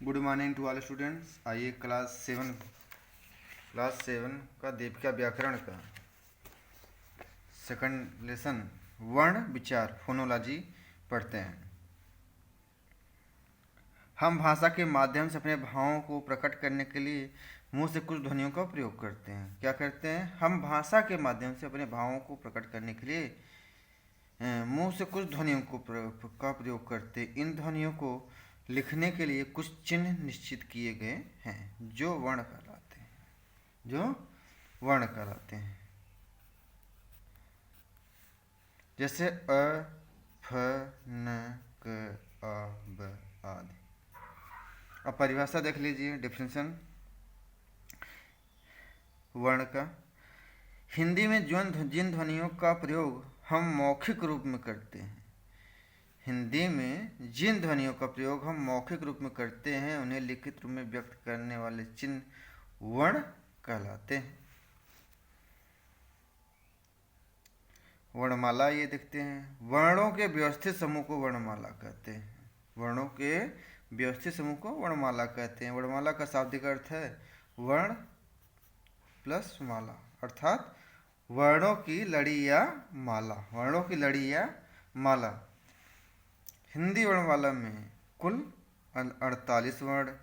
Good morning to all students. आइए class seven का दीपिका व्याकरण का सेकंड लेसन वर्ण विचार फोनोलॉजी पढ़ते हैं। हम भाषा के माध्यम से अपने भावों को प्रकट करने के लिए मुंह से कुछ ध्वनियों का प्रयोग करते हैं। क्या करते हैं? हम भाषा के माध्यम से अपने भावों को प्रकट करने के लिए मुंह से कुछ ध्वनियों का प्रयोग करते हैं। इन ध्वनियों को लिखने के लिए कुछ चिन्ह निश्चित किए गए हैं जो वर्ण कहलाते हैं। जैसे अ, फ, न, क, आ, ब आदि। अब परिभाषा देख लीजिए, डिफिनेशन वर्ण का। हिंदी में जिन ध्वनियों का प्रयोग हम मौखिक रूप में करते हैं, हिंदी में जिन ध्वनियों का प्रयोग हम मौखिक रूप में करते हैं उन्हें लिखित रूप में व्यक्त करने वाले चिन्ह वर्ण कहलाते हैं। वर्णमाला ये देखते हैं। वर्णों के व्यवस्थित समूह को वर्णमाला कहते हैं। वर्णों के व्यवस्थित समूह को वर्णमाला कहते हैं। वर्णमाला का शाब्दिक अर्थ है वर्ण प्लस माला, अर्थात वर्णों की लड़ी या माला। वर्णों की लड़ी या माला। हिंदी वर्णमाला में कुल 48 वर्ण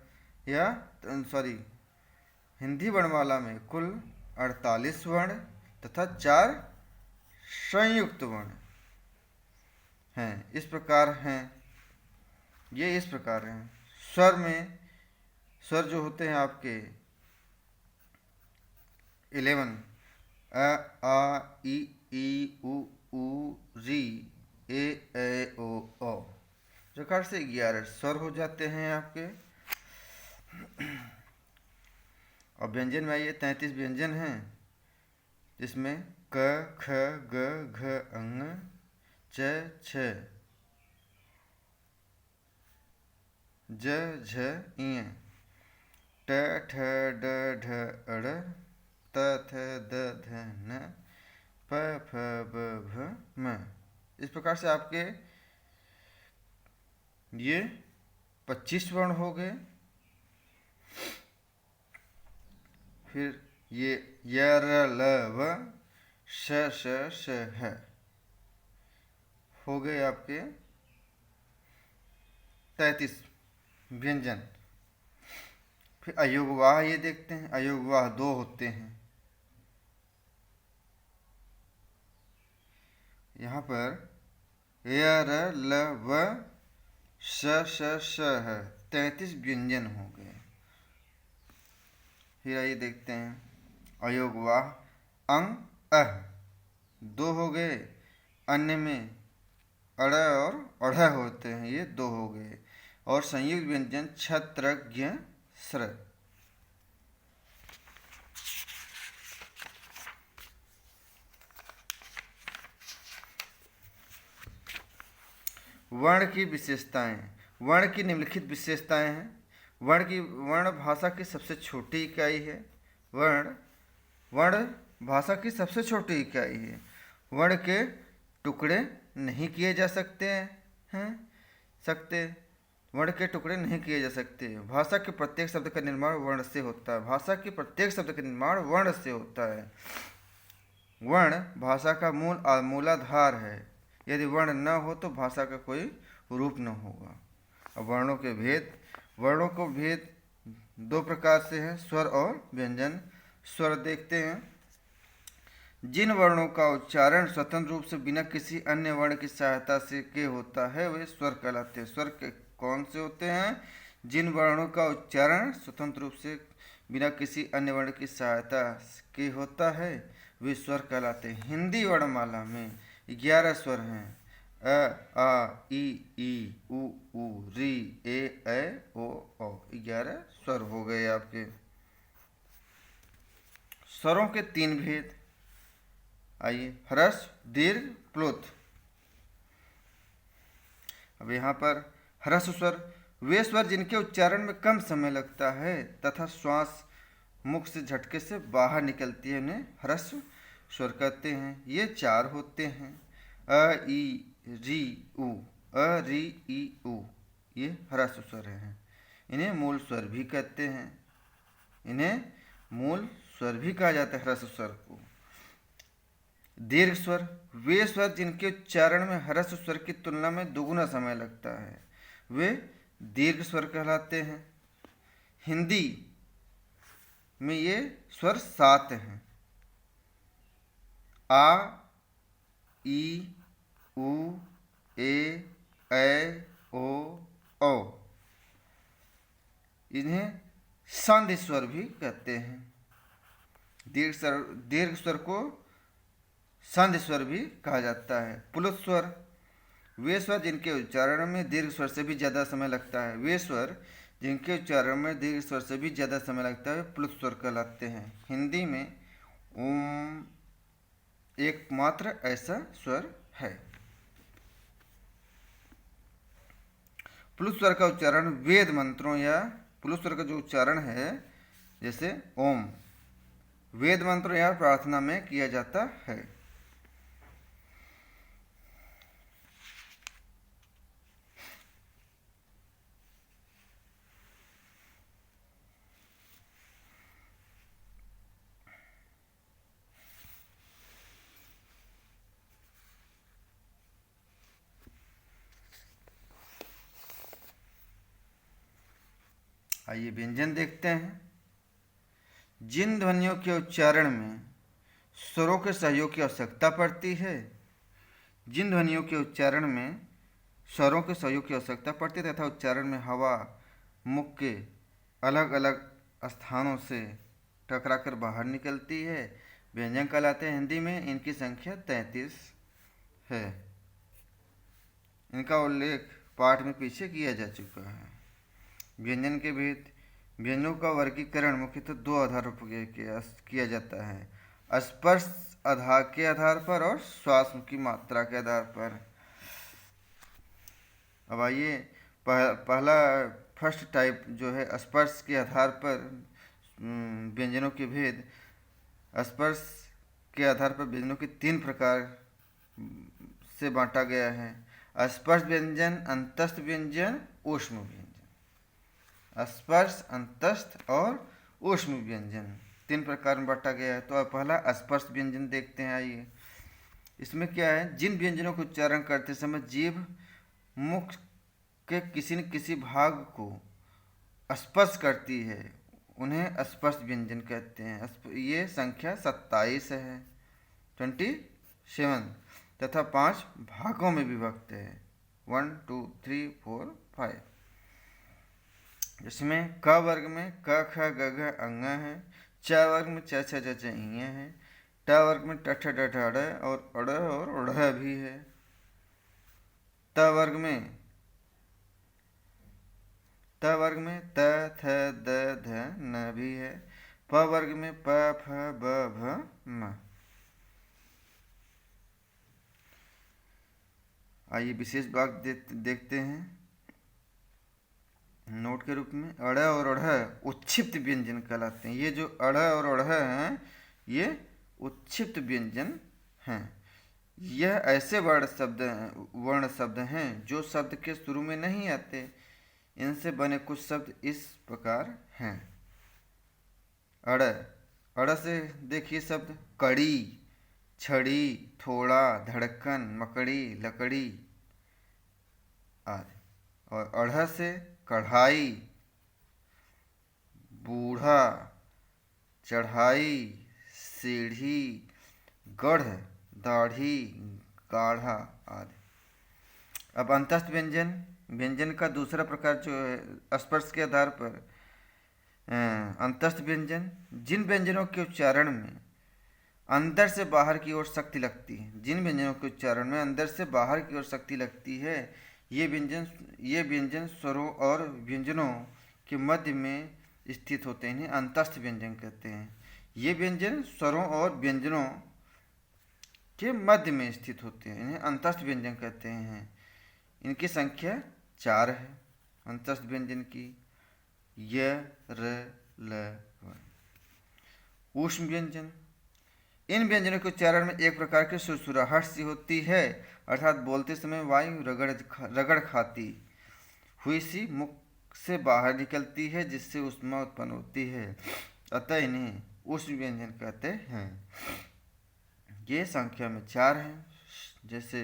हिंदी वर्णमाला में कुल 48 वर्ण तथा 4 संयुक्त वर्ण हैं। इस प्रकार हैं। स्वर जो होते हैं आपके 11 अ, आ, ई, उ, री, ए, ओ प्रकार से 11 स्वर हो जाते हैं आपके। और व्यंजन में आइए, 33 व्यंजन हैं जिसमें क, ख, ग, घ, अंग, च, छ, ज, झ, ञ, ट, ठ, ड, ढ, अड़, त, थ, द, ध, न, प, फ, ब, भ, म। इस प्रकार से आपके ये 25 वर्ण हो गए। फिर ये य, र, ल, व, श, ह हो गए आपके 33 व्यंजन। फिर अयोगवाह ये देखते हैं। अयोगवाह 2 होते हैं। यहाँ पर य, र, ल, व, श है। 33 व्यंजन हो गए। फिर आइए देखते हैं अयोगवाह अंग अह 2 हो गए। अन्य में अड़ और अढ़ होते हैं, ये 2 हो गए। और संयुक्त व्यंजन छत्र, ज्ञ, स्र। वर्ण की विशेषताएं। वर्ण की निम्नलिखित विशेषताएं हैं। वर्ण भाषा की सबसे छोटी इकाई है। वर्ण भाषा की सबसे छोटी इकाई है। वर्ण के टुकड़े नहीं किए जा सकते। वर्ण के टुकड़े नहीं किए जा सकते। भाषा के प्रत्येक शब्द का निर्माण वर्ण से होता है। भाषा के प्रत्येक शब्द का निर्माण वर्ण से होता है। वर्ण भाषा का मूलाधार है। यदि वर्ण न हो तो भाषा का कोई रूप न होगा। अब वर्णों को भेद 2 प्रकार से है, स्वर और व्यंजन। स्वर देखते हैं। जिन वर्णों का उच्चारण स्वतंत्र रूप से बिना किसी अन्य वर्ण की सहायता से के होता है वे स्वर कहलाते हैं। स्वर के कौन से होते हैं? जिन वर्णों का उच्चारण स्वतंत्र रूप से बिना किसी अन्य वर्ण की सहायता के होता है वे स्वर कहलाते हैं। हिंदी वर्णमाला में 11 स्वर हैं। अ, आ, ई, उ, री, ए, ओ 11 स्वर हो गए आपके। स्वरों के 3 भेद। आइए, ह्रस्व, दीर्घ, प्लुत। अब यहाँ पर ह्रस्व स्वर वे स्वर जिनके उच्चारण में कम समय लगता है तथा श्वास मुख से झटके से बाहर निकलती है, उन्हें ह्रस्व स्वर कहते हैं। ये 4 होते हैं। अ, ई, री, उ। अ, री, ई, उ ये ह्रस्व स्वर हैं। इन्हें मूल स्वर भी कहते हैं। इन्हें मूल स्वर भी कहा जाता है ह्रस्व स्वर को। दीर्घ स्वर वे स्वर जिनके उच्चारण में ह्रस्व स्वर की तुलना में दुगुना समय लगता है, वे दीर्घ स्वर कहलाते हैं। हिंदी में ये स्वर 7 हैं। आ, ई, उ, ए, ओ, औ। इन्हें संधि स्वर भी कहते हैं। दीर्घ स्वर को संधि स्वर भी कहा जाता है। प्लुत स्वर वे स्वर जिनके उच्चारण में दीर्घ स्वर से भी ज़्यादा समय लगता है, वे स्वर जिनके उच्चारण में दीर्घ स्वर से भी ज़्यादा समय लगता है प्लुत स्वर कहलाते हैं। हिंदी में ओम एकमात्र ऐसा स्वर है। प्लुत स्वर का उच्चारण वेद मंत्रों या प्लुत स्वर का जो उच्चारण है जैसे ओम वेद मंत्रों या प्रार्थना में किया जाता है। आइए व्यंजन देखते हैं। जिन ध्वनियों के उच्चारण में स्वरों के सहयोग की आवश्यकता पड़ती है, जिन ध्वनियों के उच्चारण में स्वरों के सहयोग की आवश्यकता पड़ती है तथा उच्चारण में हवा मुख के अलग अलग स्थानों से टकराकर बाहर निकलती है, व्यंजन कहलाते हैं। हिंदी में इनकी संख्या 33 है। इनका उल्लेख पाठ में पीछे किया जा चुका है। व्यंजन के भेद व्यंजनों का वर्गीकरण मुख्यतः 2 आधारों पर किया जाता है, स्पर्श आधार के आधार पर और श्वास की मात्रा के आधार पर। अब आइए पहला फर्स्ट टाइप जो है स्पर्श के आधार पर व्यंजनों के भेद। स्पर्श के आधार पर व्यंजनों के 3 प्रकार से बांटा गया है। स्पर्श व्यंजन, अंतस्थ व्यंजन, ऊष्म व्यंजन। स्पर्श, अंतस्थ और ऊष्म व्यंजन 3 प्रकार में बांटा गया है। तो अब पहला स्पर्श व्यंजन देखते हैं। आइए इसमें क्या है, जिन व्यंजनों का उच्चारण करते समय जीभ मुख के किसी न किसी भाग को स्पर्श करती है उन्हें स्पर्श व्यंजन कहते हैं। ये संख्या 27 है, 27 तथा 5 भागों में विभक्त है, 1 2 3 4 5। इसमें क वर्ग में क ख ग घ अंग है, च वर्ग में च छ ज ज इ है, ट वर्ग में ट ठ ड ढ ड़ और ढ़ भी है। त वर्ग में त थ द ध न भी है। प वर्ग में प फ ब भ म। आइए विशेष भाग देखते हैं नोट के रूप में। अड़ और अढ़ उच्छिप्त व्यंजन कहलाते हैं। ये जो अड़ और अढ़ हैं ये उच्छिप्त व्यंजन हैं। यह ऐसे वर्ण शब्द हैं जो शब्द के शुरू में नहीं आते। इनसे बने कुछ शब्द इस प्रकार हैं। अड़ से देखिए शब्द कड़ी, छड़ी, थोड़ा, धड़कन, मकड़ी, लकड़ी आदि। और अढ़ से कढ़ाई, बूढ़ा, चढ़ाई, सीढ़ी, गढ़, दाढ़ी, गाढ़ा आदि। अब अंतस्थ व्यंजन का दूसरा प्रकार जो है स्पर्श के आधार पर अंतस्थ व्यंजन, जिन व्यंजनों के उच्चारण में अंदर से बाहर की ओर शक्ति लगती है, जिन व्यंजनों के उच्चारण में अंदर से बाहर की ओर शक्ति लगती है, ये व्यंजन स्वरों और व्यंजनों के मध्य में स्थित होते हैं। इन्हें अंतस्थ व्यंजन कहते हैं। ये व्यंजन स्वरों और व्यंजनों के मध्य में स्थित होते हैं, इन्हें अंतस्थ व्यंजन कहते हैं। इनकी संख्या 4 है अंतस्थ व्यंजन की। य, र, ल, व। ऊष्म व्यंजन, इन व्यंजनों के उच्चारण में एक प्रकार की सुरसुराहट सी होती है, अर्थात बोलते समय वायु रगड़ खाती हुई सी मुख से बाहर निकलती है जिससे ऊष्मा उत्पन्न होती है, अतः इन्हें ऊष्म व्यंजन कहते हैं। ये संख्या में 4 हैं, जैसे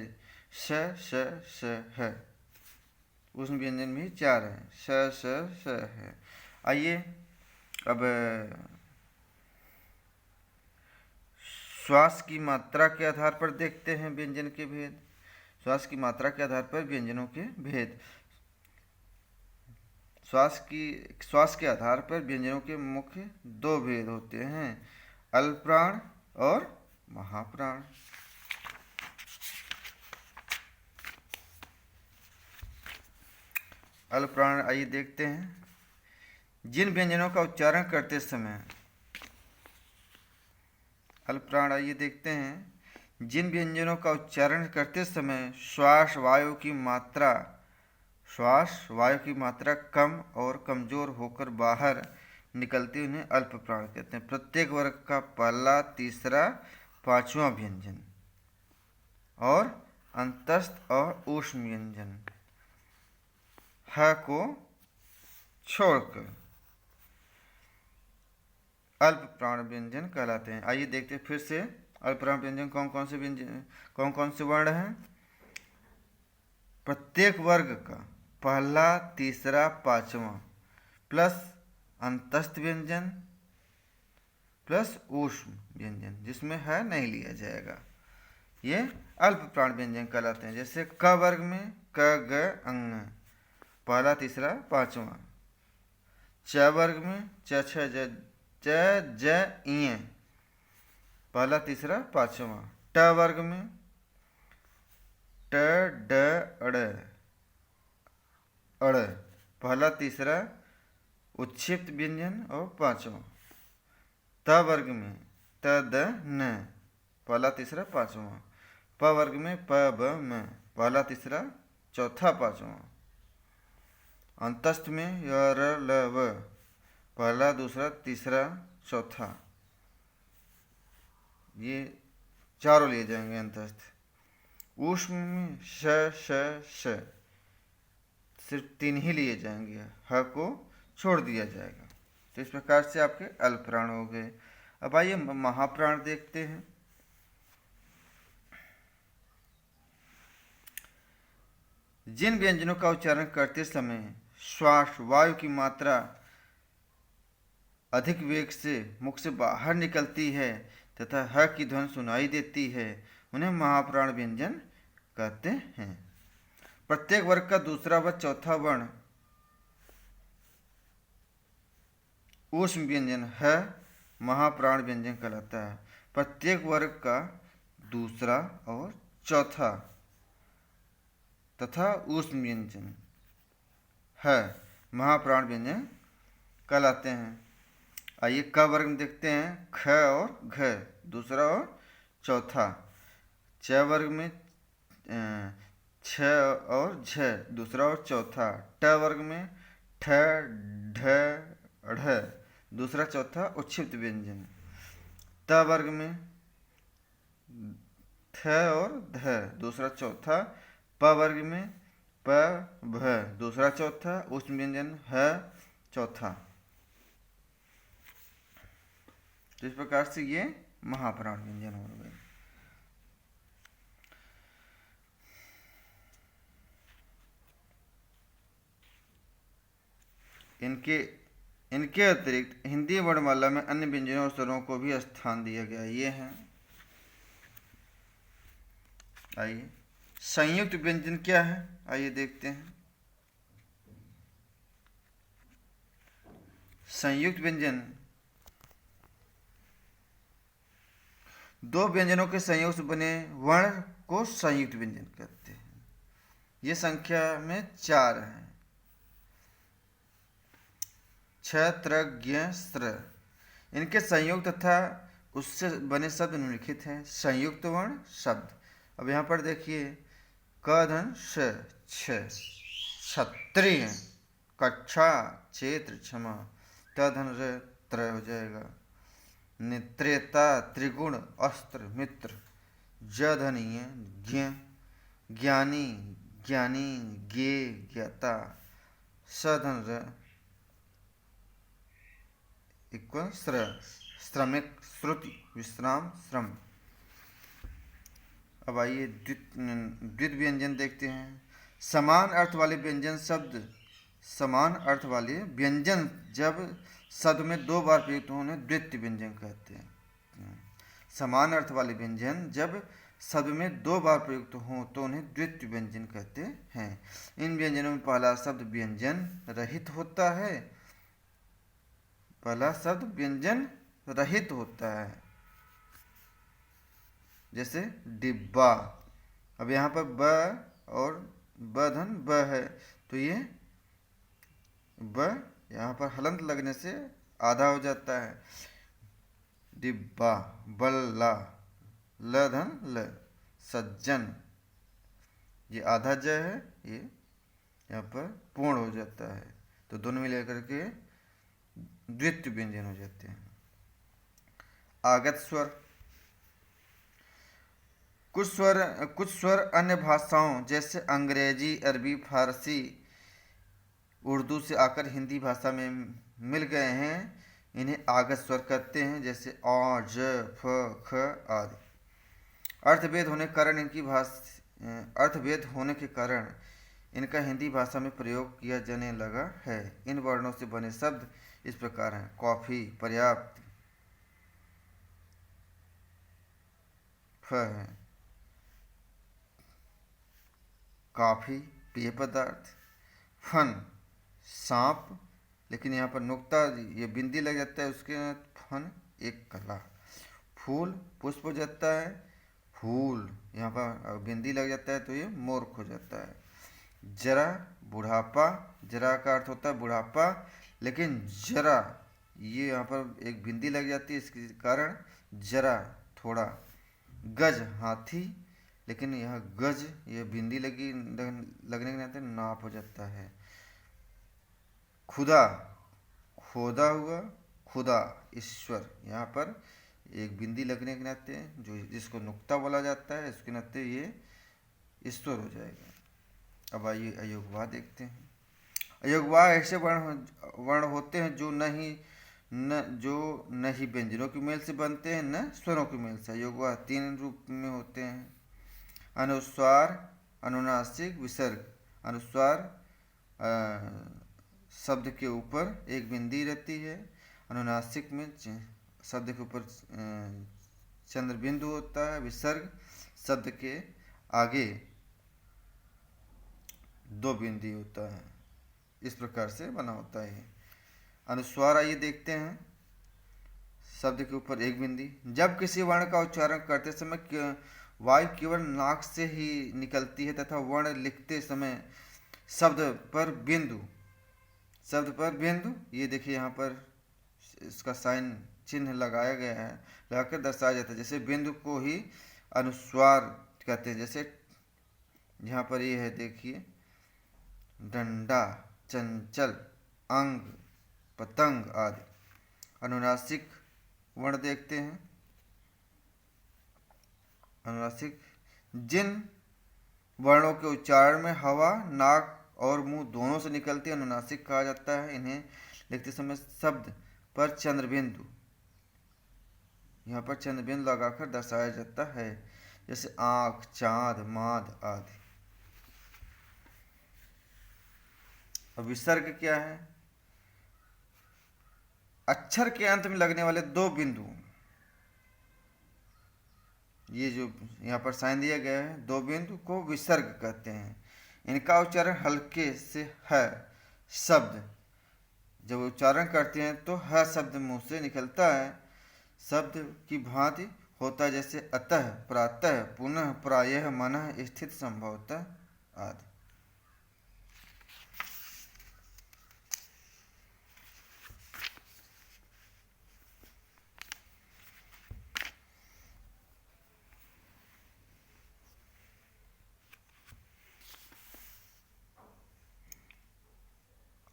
श श श है। ऊष्म व्यंजन भी 4 हैं, श श श है। आइए अब श्वास की मात्रा के आधार पर देखते हैं व्यंजन के भेद। श्वास की मात्रा के आधार पर व्यंजनों के भेद। श्वास के आधार पर व्यंजनों के मुख्य 2 भेद होते हैं, अल्पप्राण और महाप्राण। अल्पप्राण आइए देखते हैं। जिन व्यंजनों का उच्चारण करते समय अल्पप्राण आइए देखते हैं। जिन व्यंजनों का उच्चारण करते समय श्वास वायु की मात्रा कम और कमजोर होकर बाहर निकलती, उन्हें अल्पप्राण कहते हैं। प्रत्येक वर्ग का पहला, तीसरा, पांचवा व्यंजन और अंतस्थ और ऊष्म व्यंजन ह को छोड़कर अल्पप्राण व्यंजन कहलाते हैं। आइए देखते हैं फिर से अल्पप्राण व्यंजन कौन कौन से वर्ण हैं। प्रत्येक वर्ग का पहला, तीसरा, पांचवा प्लस अंतस्थ व्यंजन प्लस ऊष्म व्यंजन, जिसमें है नहीं लिया जाएगा, ये अल्पप्राण व्यंजन कहलाते हैं। जैसे क वर्ग में क ग अंग, पहला, तीसरा, पांचवा। च वर्ग में च छ ज ज इ, पहला, तीसरा, पांचवा। ट वर्ग में ट ड अड़, पहला, तीसरा, उच्छिप्त व्यंजन और पांचवा। त वर्ग में त द न, पहला, तीसरा, पांचवा। प वर्ग में प ब म, पहला, तीसरा, चौथा, पांचवा। अंतस्थ में य र ल व, पहला, दूसरा, तीसरा, चौथा। ये चारों लिए जाएंगे अंतस्थ। ऊष्म में श श श, सिर्फ 3 ही लिए जाएंगे, ह को छोड़ दिया जाएगा। तो इस प्रकार से आपके अल्पप्राण हो गए। अब आइए महाप्राण देखते हैं। जिन व्यंजनों का उच्चारण करते समय श्वास वायु की मात्रा अधिक वेग से मुख से बाहर निकलती है तथा ह की ध्वनि सुनाई देती है, उन्हें महाप्राण व्यंजन कहते हैं। प्रत्येक वर्ग का दूसरा व चौथा वर्ण ऊष्म व्यंजन है महाप्राण व्यंजन कहलाता है। प्रत्येक वर्ग का दूसरा और चौथा तथा ऊष्म व्यंजन है महाप्राण व्यंजन कहलाते हैं। आइए क वर्ग में देखते हैं। ख और घ, दूसरा और चौथा। च वर्ग में छ और झ, दूसरा और चौथा। ट वर्ग में ठ ढ ढ़, दूसरा चौथा उच्छिप्त व्यंजन। त वर्ग में थ और ध, दूसरा चौथा। प वर्ग में प भ, दूसरा चौथा। ऊष्म व्यंजन है चौथा। तो इस प्रकार से ये महाप्राण व्यंजन हो गए। इनके अतिरिक्त हिंदी वर्णमाला में अन्य व्यंजनों और स्वरों को भी स्थान दिया गया। ये हैं, आइए संयुक्त व्यंजन क्या है, आइए देखते हैं। संयुक्त व्यंजन 2 व्यंजनों के संयोग से बने वर्ण को संयुक्त व्यंजन कहते हैं। ये संख्या में 4 हैं। छ त्र ज्ञ स्त्र, इनके संयुक्त तथा उससे बने शब्द निम्नलिखित हैं। संयुक्त वर्ण शब्द, अब यहाँ पर देखिए क धन श, क्षत्रिय, कक्षा, क्षेत्र, क्षमा। त धन र, त्र हो जाएगा। नेत्रेता, त्रिगुण, अस्त्र, मित्र। ज धनीय, ज्ञ, ज्ञानी, ज्ञानी, ज्ञे, ज्ञाता। स धन र इक्वल श्र, श्रमिक श्रुति विश्राम श्रम। अब आइए द्वित व्यंजन देखते हैं। समान अर्थ वाले व्यंजन शब्द, समान अर्थ वाले व्यंजन जब शब्द में दो बार प्रयुक्त हो उन्हें द्वितीय व्यंजन कहते हैं। समान अर्थ वाले व्यंजन जब शब्द में दो बार प्रयुक्त हो तो उन्हें द्वितीय व्यंजन कहते हैं। इन व्यंजनों में पहला शब्द व्यंजन रहित होता है, पहला शब्द व्यंजन रहित होता है, जैसे डिब्बा। अब यहाँ पर ब और ब धन ब है तो ये ब यहाँ पर हलंत लगने से आधा हो जाता है। डिब्बा, बल्ला, ल धन ल, सज्जन, ये आधा ज है, ये यहाँ पर पूर्ण हो जाता है, तो दोनों मिल करके द्वितीय व्यंजन हो जाते हैं। आगत स्वर, कुछ स्वर अन्य भाषाओं जैसे अंग्रेजी, अरबी, फारसी, उर्दू से आकर हिंदी भाषा में मिल गए हैं, इन्हें आगत स्वर कहते हैं, जैसे अ, ज, फ, ख आदि। अर्थभेद होने के कारण अर्थभेद होने के कारण इनका हिंदी भाषा में प्रयोग किया जाने लगा है। इन वर्णों से बने शब्द इस प्रकार हैं। कॉफी पर्याप्त, फ है, काफी पेय पदार्थ, फन सांप, लेकिन यहाँ पर नुक्ता ये बिंदी लग जाता है, उसके फन एक कला। फूल पुष्प हो जाता है, फूल यहाँ पर बिंदी लग जाता है तो ये मूर्ख हो जाता है। जरा बुढ़ापा, जरा का अर्थ होता है बुढ़ापा, लेकिन जरा ये यहाँ पर एक बिंदी लग जाती है, इसके कारण जरा थोड़ा। गज हाथी, लेकिन यह गज ये बिंदी लगने के नाते नाप हो जाता है। खुदा खोदा हुआ, खुदा ईश्वर, यहाँ पर एक बिंदी लगने के नाते जो जिसको नुक्ता बोला जाता है इसके नाते ये ईश्वर हो जाएगा। अब आइए अयोगवा देखते हैं। अयोगवा ऐसे वर्ण होते हैं जो न ही व्यंजनों की मेल से बनते हैं न स्वरों की मेल से। अयोगवा तीन रूप में होते हैं। अनुस्वार, अनुनासिक, विसर्ग। अनुस्वार शब्द के ऊपर एक बिंदी रहती है। अनुनासिक में शब्द के ऊपर चंद्र बिंदु होता है। विसर्ग शब्द के आगे दो बिंदी होता है। इस प्रकार से बना होता है। अनुस्वार आइए देखते हैं। शब्द के ऊपर एक बिंदी। जब किसी वर्ण का उच्चारण करते समय वायु केवल नाक से ही निकलती है तथा वर्ण लिखते समय शब्द पर बिंदु, ये देखिए यहाँ पर इसका साइन चिन्ह लगाया गया है, लगाकर दर्शाया जाता है। जैसे बिंदु को ही अनुस्वार कहते हैं। जैसे यहाँ पर ये है देखिए, डंडा, चंचल, अंग, पतंग आदि। अनुनासिक वर्ण देखते हैं। अनुनासिक जिन वर्णों के उच्चारण में हवा नाक और मुंह दोनों से निकलती है अनुनासिक कहा जाता है। इन्हें लिखते समय शब्द पर चंद्रबिंदु, यहाँ पर चंद्रबिंदु लगाकर दर्शाया जाता है। जैसे आंख, चांद, माद आदि। अब विसर्ग क्या है? अक्षर के अंत में लगने वाले दो बिंदु, ये जो यहाँ पर साइन दिया गया है, दो बिंदु को विसर्ग कहते हैं। इनका उच्चारण हल्के से है शब्द जब उच्चारण करते हैं तो ह शब्द मुंह से निकलता है। शब्द की भांति होता है, जैसे अतः, प्रातः, पुनः, प्रायः, मनः, स्थित, संभवतः आदि।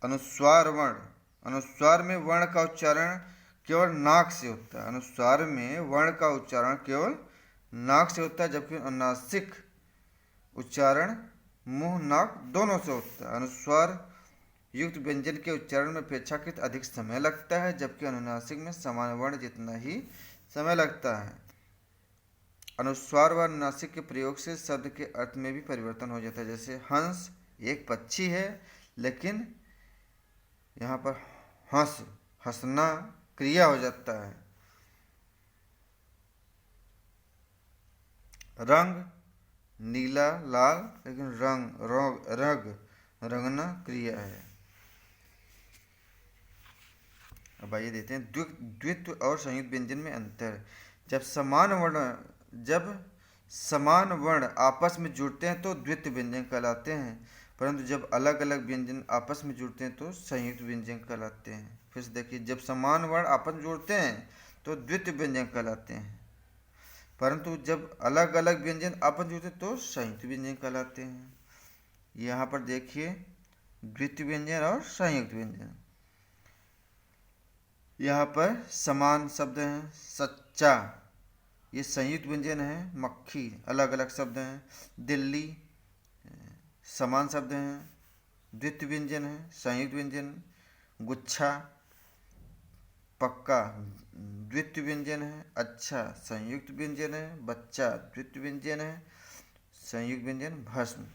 अनुस्वार वर्ण। अनुस्वार में वर्ण का उच्चारण केवल नाक से होता है। अनुस्वार में वर्ण का उच्चारण केवल नाक से होता है, जबकि अनुनासिक उच्चारण मुंह नाक दोनों से होता है। अनुस्वार युक्त व्यंजन के उच्चारण में अपेक्षाकृत अधिक समय लगता है, जबकि अनुनासिक में समान वर्ण जितना ही समय लगता है। अनुस्वार व अनुनासिक के प्रयोग से शब्द के अर्थ में भी परिवर्तन हो जाता है। जैसे हंस एक पक्षी है, लेकिन यहाँ पर हंस हंसना क्रिया हो जाता है। रंग नीला लाल, लेकिन रंगना क्रिया है। अब आइए देते हैं द्वित्व और संयुक्त व्यंजन में अंतर। जब समान वर्ण आपस में जुड़ते हैं तो द्वित्व व्यंजन कहलाते हैं, परंतु जब अलग अलग व्यंजन आपस में जुड़ते हैं तो संयुक्त व्यंजन कहलाते हैं। फिर से देखिए, जब समान वर्ण आपस में जुड़ते हैं तो द्वित्व व्यंजन कहलाते हैं, परंतु जब अलग अलग व्यंजन आपस में जुड़ते हैं तो संयुक्त व्यंजन कहलाते हैं। यहाँ पर देखिए द्वित्व व्यंजन और संयुक्त व्यंजन। यहाँ पर समान शब्द हैं, सच्चा ये संयुक्त व्यंजन है। मक्खी अलग अलग शब्द हैं। दिल्ली समान शब्द हैं, द्वित्व व्यंजन है, संयुक्त व्यंजन। गुच्छा पक्का द्वित्व व्यंजन है। अच्छा संयुक्त व्यंजन है। बच्चा द्वित्व व्यंजन है, संयुक्त व्यंजन। भस्म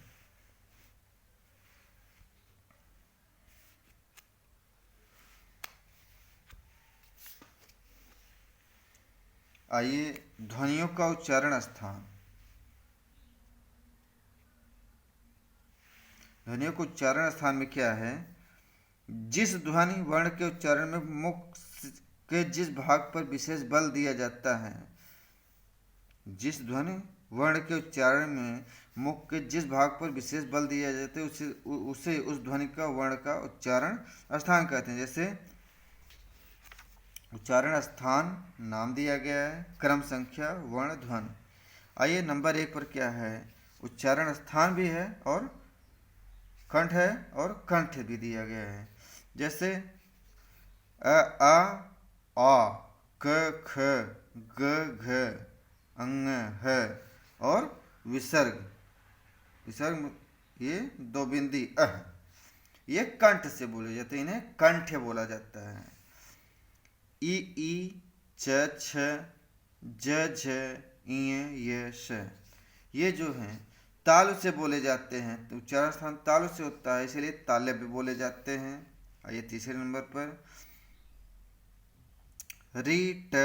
आइए ध्वनियों का उच्चारण स्थान। ध्वनियों के उच्चारण स्थान में क्या है? जिस ध्वनि वर्ण के उच्चारण में मुख के जिस भाग पर विशेष बल दिया जाता है, जिस ध्वनि वर्ण के उच्चारण में मुख के जिस भाग पर विशेष बल दिया जाता है उसे उस ध्वनि का वर्ण का उच्चारण स्थान कहते हैं। जैसे उच्चारण स्थान नाम दिया गया है, क्रम संख्या वर्ण ध्वनि। आइए नंबर 1 पर क्या है? उच्चारण स्थान भी है और कंठ है और कंठ भी दिया गया है। जैसे आ क ख ग घ अंग ह और विसर्ग ये दो बिंदी ये कंठ से बोले जाते हैं, इन्हें कंठ बोला जाता है। ई च छ ज झ य श ये जो हैं तालु से बोले जाते हैं, तो उच्चारण स्थान तालु से होता है, इसलिए ताले भी बोले जाते हैं। आइए तीसरे नंबर पर री ट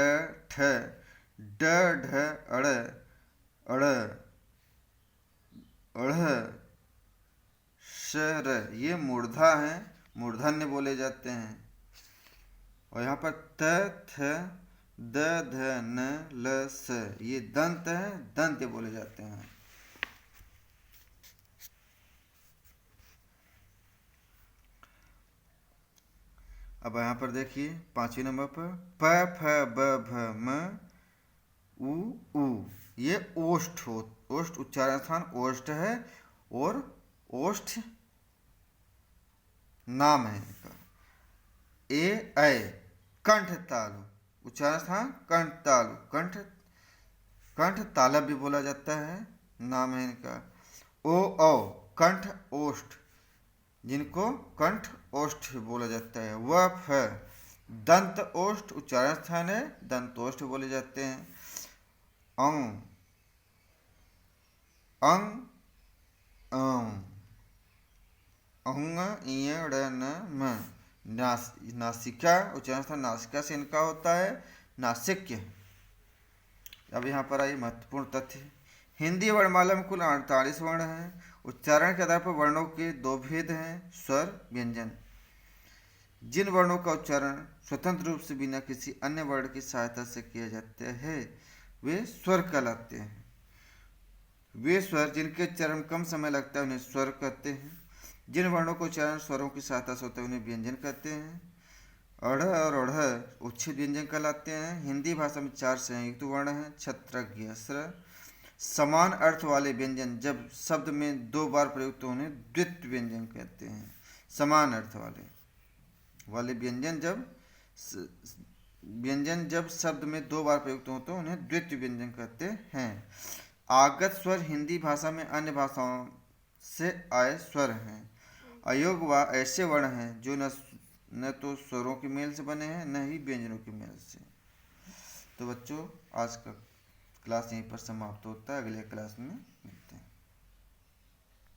ठ ड ढ अड़ अड़ अढ़ श र ये मूर्धा हैं, मूर्धन्य बोले जाते हैं। और यहाँ पर त थ द ध न ल स ये दंत है, दंत बोले जाते हैं। अब यहाँ पर देखिए 5वें नंबर पर प फ ब भ म उ ये ओष्ठ उच्चारण स्थान ओष्ठ है और ओष्ठ नाम है इनका। ऐ कंठ तालु उच्चारण स्थान कंठ तालु, कंठ तालव भी बोला जाता है, नाम है इनका। ओ कंठ ओष्ठ जिनको कंठ ओष्ठ बोला जाता है। व फ दंत ओष्ठ उच्चारण स्थान है, दंत ओष्ठ बोले जाते हैं। अंग नासिका उच्चारण स्थान नासिका से इनका होता है, नासिक्य। अब यहाँ पर आई महत्वपूर्ण तथ्य। हिंदी वर्णमाला में कुल 48 वर्ण हैं। उच्चारण के आधार पर वर्णों के दो भेद हैं, स्वर व्यंजन। जिन वर्णों का उच्चारण स्वतंत्र रूप से बिना किसी अन्य वर्ण की सहायता से किया जाता है वे स्वर कहलाते हैं। वे स्वर जिनके उच्चारण में कम समय लगता है उन्हें स्वर कहते हैं। जिन वर्णों का उच्चारण स्वरों की सहायता से होता है उन्हें व्यंजन कहते हैं। अढ़ और अढ़ उच्छेद व्यंजन कहलाते हैं। हिंदी भाषा में 4 संयुक्त वर्ण हैं, छत्रज्ञ स्र। समान अर्थ वाले व्यंजन जब शब्द में 2 बार प्रयुक्त होने द्वित्व व्यंजन कहते हैं। समान अर्थ वाले व्यंजन जब शब्द में 2 बार प्रयुक्त हो तो उन्हें द्वित्व व्यंजन कहते हैं। आगत स्वर हिंदी भाषा में अन्य भाषाओं से आए स्वर हैं। अयोग्य व ऐसे वर्ण हैं जो न तो स्वरों के मेल से बने हैं न ही व्यंजनों के मेल से। तो बच्चों आज का क्लास यहीं पर समाप्त होता है, अगले क्लास में